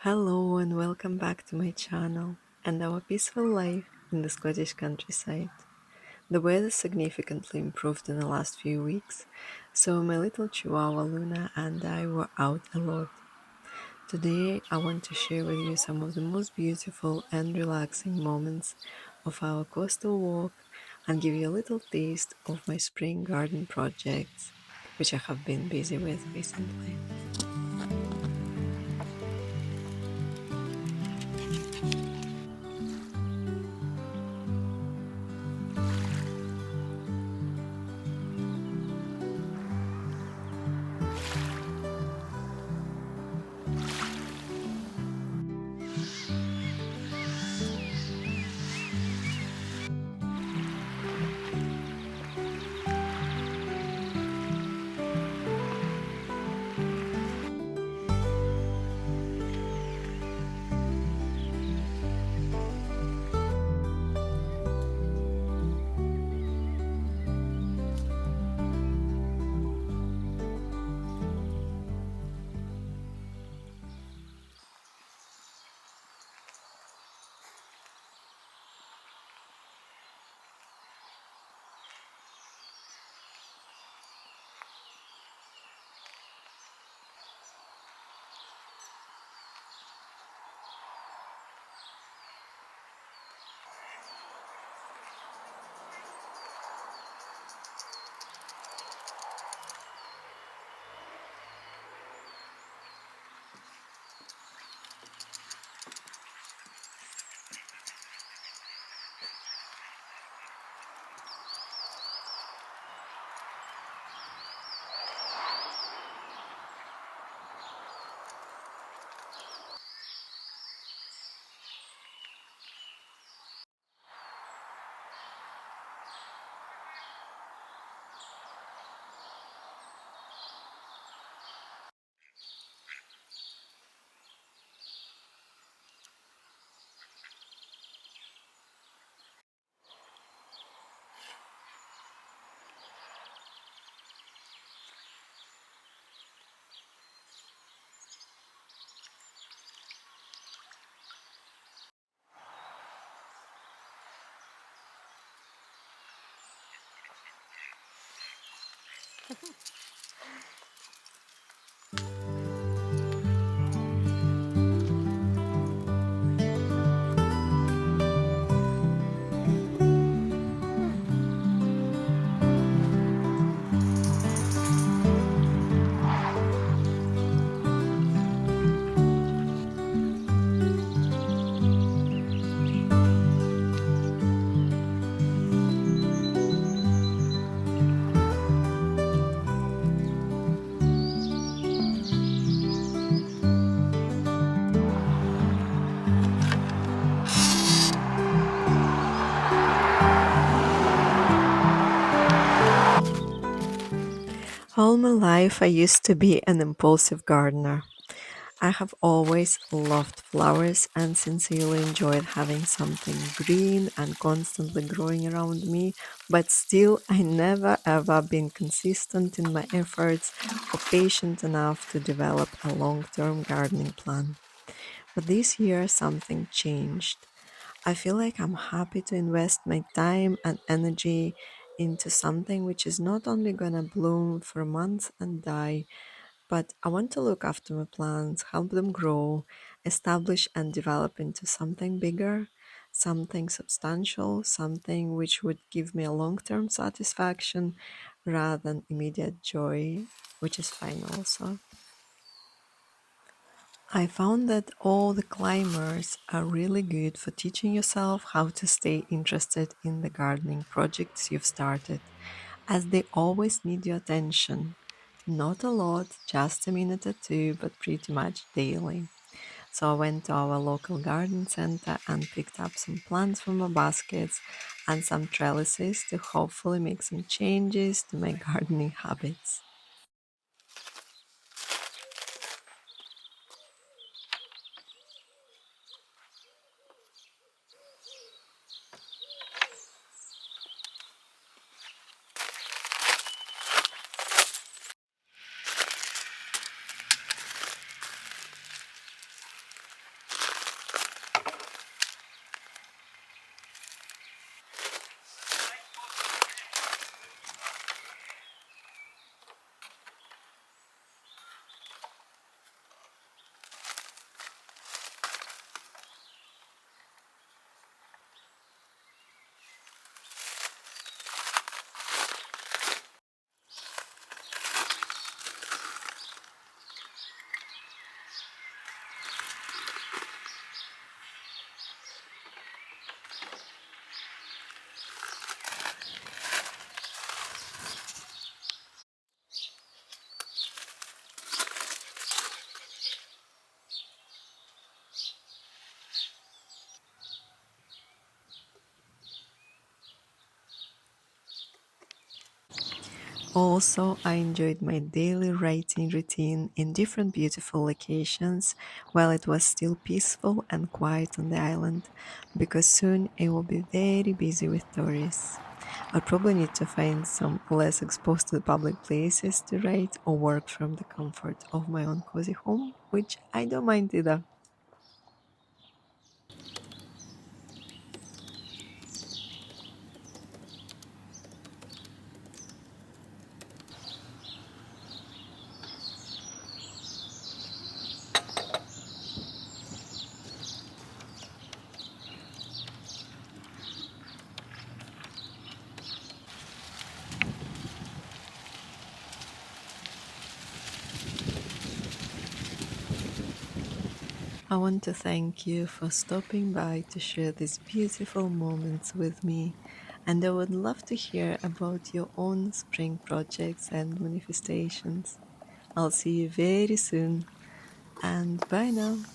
Hello and welcome back to my channel and our peaceful life in the Scottish countryside. The weather significantly improved in the last few weeks, so my little chihuahua Luna and I were out a lot. Today I want to share with you some of the most beautiful and relaxing moments of our coastal walk and give you a little taste of my spring garden projects, which I have been busy with recently. All my life, I used to be an impulsive gardener. I have always loved flowers and sincerely enjoyed having something green and constantly growing around me, but still, I never ever been consistent in my efforts or patient enough to develop a long term gardening plan. But this year, something changed. I feel like I'm happy to invest my time and energy into something which is not only gonna bloom for months and die, but I want to look after my plants, help them grow, establish and develop into something bigger, something substantial, something which would give me a long term satisfaction rather than immediate joy, which is fine also. I found that all the climbers are really good for teaching yourself how to stay interested in the gardening projects you've started, as they always need your attention. Not a lot, just a minute or two, but pretty much daily. So I went to our local garden center and picked up some plants from my baskets and some trellises to hopefully make some changes to my gardening habits. Also, I enjoyed my daily writing routine in different beautiful locations while it was still peaceful and quiet on the island, because soon it will be very busy with tourists. I'll probably need to find some less exposed to the public places to write or work from the comfort of my own cozy home, which I don't mind either. I want to thank you for stopping by to share these beautiful moments with me, and I would love to hear about your own spring projects and manifestations. I'll see you very soon, and bye now.